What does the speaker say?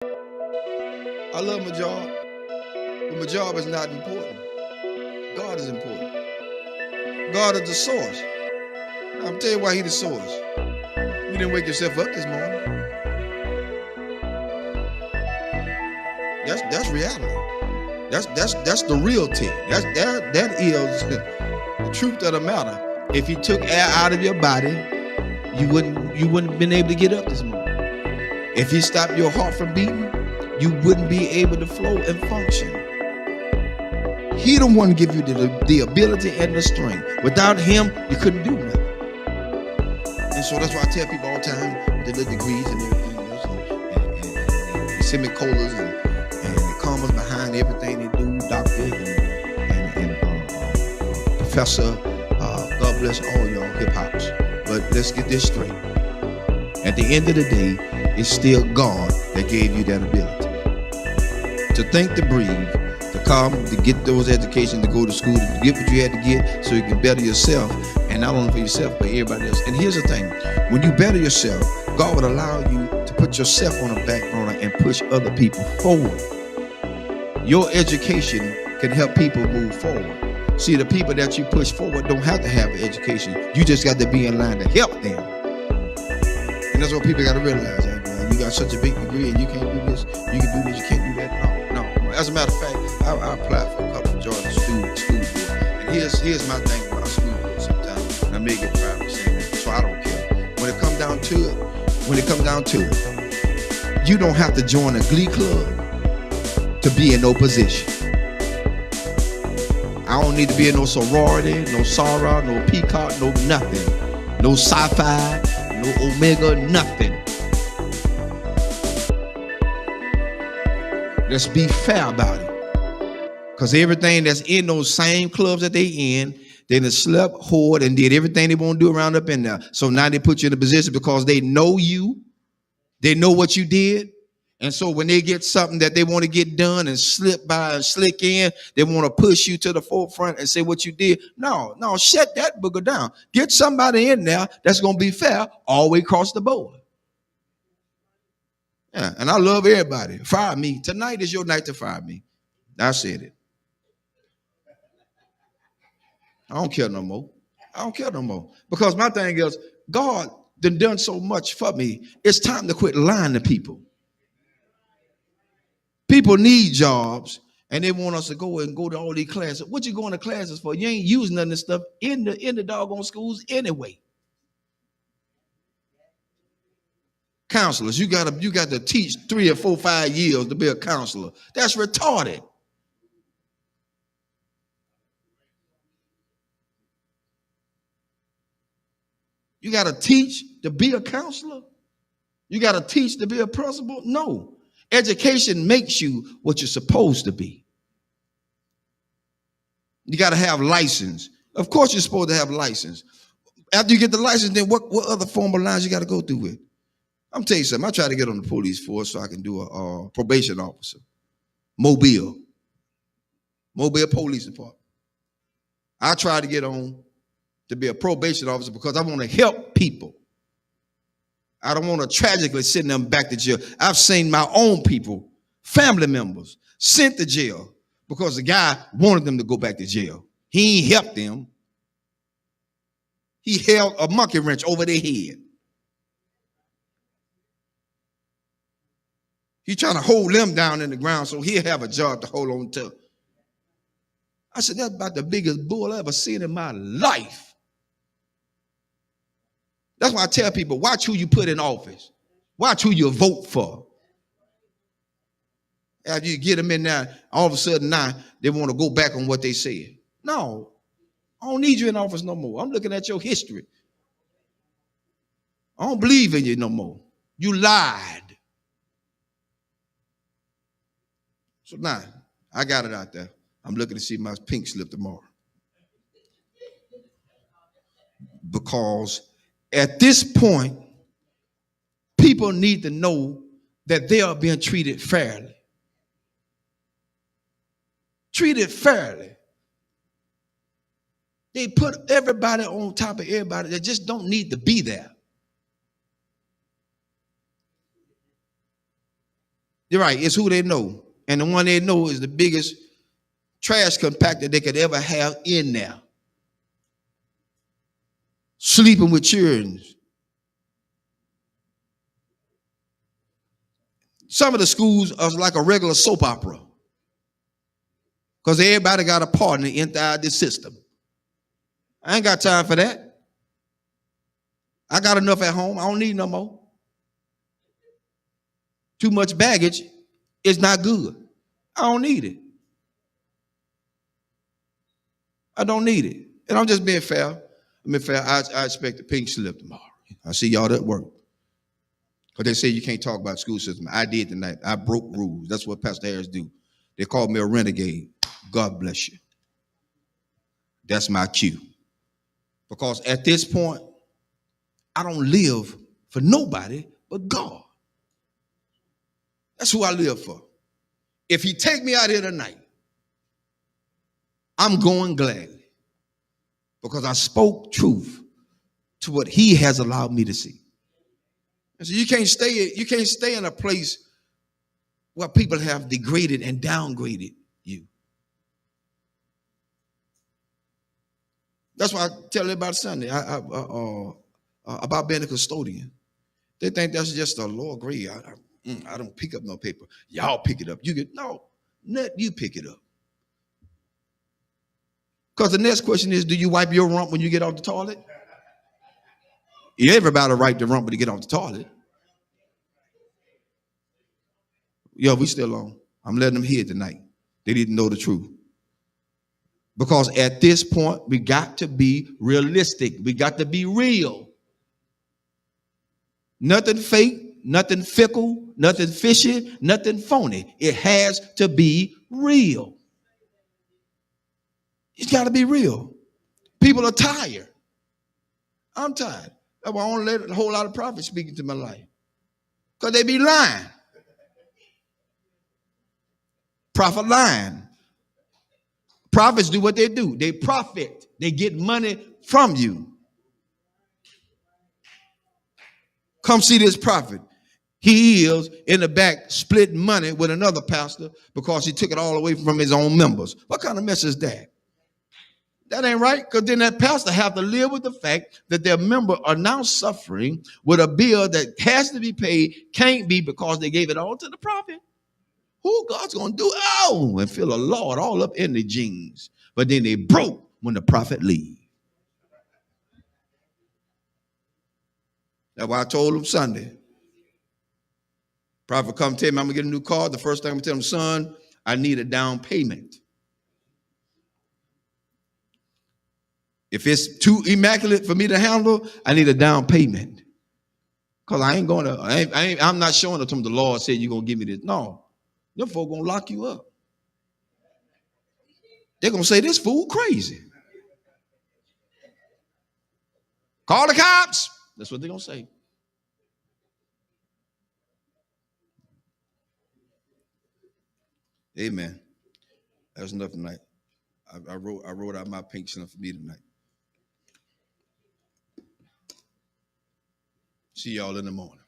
I love my job, but my job is not important. God is important. God is the source. Now, I'm tell you why He's the source. You didn't wake yourself up this morning. That's reality. That's the real thing. That is the truth of the matter. If He took air out of your body, you wouldn't have been able to get up this morning. If He stopped your heart from beating, you wouldn't be able to flow and function. He the one give you the ability and the strength. Without Him, you couldn't do nothing. And so that's why I tell people all the time with the little degrees and everything else, and semicolons and the commas behind everything they do, doctor and professor. God bless all y'all hip hops. But let's get this straight. At the end of the day, it's still God that gave you that ability to think, to breathe, to come, to get those educations, to go to school, to get what you had to get so you can better yourself, and not only for yourself, but everybody else. And here's the thing, when you better yourself, God would allow you to put yourself on the back burner and push other people forward. Your education can help people move forward. See, the people that you push forward don't have to have an education. You just got to be in line to help them. And that's what people got to realize. You got such a big degree and you can't do this, you can do this, you can't do that. No. As a matter of fact, I applied for a couple of Georgia school board. And here's my thing about school board sometimes. And I may get 5%, so I don't care. When it comes down to it, you don't have to join a glee club to be in no position. I don't need to be in no sorority, no Sarah, no Peacock, no nothing. No sci-fi, no Omega, nothing. Let's be fair about it. Because everything that's in those same clubs that they in, they done slept, whored, and did everything they want to do around up in there. So now they put you in a position because they know you. They know what you did. And so when they get something that they want to get done and slip by and slick in, they want to push you to the forefront and say what you did. No, shut that booger down. Get somebody in there that's going to be fair all the way across the board. Yeah, and I love everybody. Fire me. Tonight is your night to fire me. I said it. I don't care no more. Because my thing is, God done so much for me. It's time to quit lying to people. People need jobs, and they want us to go to all these classes. What you going to classes for? You ain't using none of this stuff in the doggone schools anyway. Counselors, you got to teach 3 or 4, 5 years to be a counselor. That's retarded. You got to teach to be a counselor? You got to teach to be a principal? No. Education makes you what you're supposed to be. You got to have license. Of course you're supposed to have license. After you get the license, then what other formal lines you got to go through with? I'm telling you something. I try to get on the police force so I can do a probation officer. Mobile Police Department. I try to get on to be a probation officer because I want to help people. I don't want to tragically send them back to jail. I've seen my own people, family members, sent to jail because the guy wanted them to go back to jail. He ain't helped them. He held a monkey wrench over their head. He's trying to hold them down in the ground so he'll have a job to hold on to. I said, that's about the biggest bull I ever seen in my life. That's why I tell people, watch who you put in office. Watch who you vote for. After you get them in there, all of a sudden now they want to go back on what they said. No, I don't need you in office no more. I'm looking at your history. I don't believe in you no more. You lied. So now, I got it out there. I'm looking to see my pink slip tomorrow. Because at this point, people need to know that they are being treated fairly. Treated fairly. They put everybody on top of everybody that just don't need to be there. You're right. It's who they know. And the one they know is the biggest trash compactor they could ever have in there. Sleeping with children. Some of the schools are like a regular soap opera because everybody got a partner inside this system. I ain't got time for that. I got enough at home. I don't need no more. Too much baggage is not good. I don't need it. I don't need it. And I'm just being fair. I mean, fair. I expect a pink slip tomorrow. I see y'all at work. Because they say you can't talk about school system. I did tonight. I broke rules. That's what Pastor Harris do. They called me a renegade. God bless you. That's my cue. Because at this point, I don't live for nobody but God. That's who I live for. If he take me out here tonight, I'm going gladly. Because I spoke truth to what he has allowed me to see. And so you can't stay in a place where people have degraded and downgraded you. That's why I tell everybody Sunday about being a custodian. They think that's just a lower grade. I don't pick up no paper. Y'all pick it up. Let you pick it up. Because the next question is, do you wipe your rump when you get off the toilet? Everybody wipe the rump when you get off the toilet. Yo, we still on. I'm letting them hear tonight. They didn't know the truth. Because at this point, we got to be realistic. We got to be real. Nothing fake, nothing fickle, nothing fishy, nothing phony. It has to be real. It's got to be real. People are tired. I'm tired. That's why I don't let a whole lot of prophets speak into my life. Because they be lying. Prophet lying. Prophets do what they do. They profit. They get money from you. Come see this prophet. He is in the back splitting money with another pastor because he took it all away from his own members. What kind of mess is that? That ain't right, because then that pastor have to live with the fact that their members are now suffering with a bill that has to be paid, can't be because they gave it all to the prophet. Who God's going to do? Oh, and feel a Lord all up in the jeans. But then they broke when the prophet leave. That's why I told him Sunday. Prophet come tell me I'm going to get a new car. The first thing I'm going to tell him, son, I need a down payment. If it's too immaculate for me to handle, I need a down payment. Because I ain't going to, I'm not showing it to him. The Lord said you're going to give me this. No. Them folk going to lock you up. They're going to say, this fool crazy. Call the cops. That's what they're going to say. Amen. That's enough tonight. I wrote out my pink slip for me tonight. See y'all in the morning.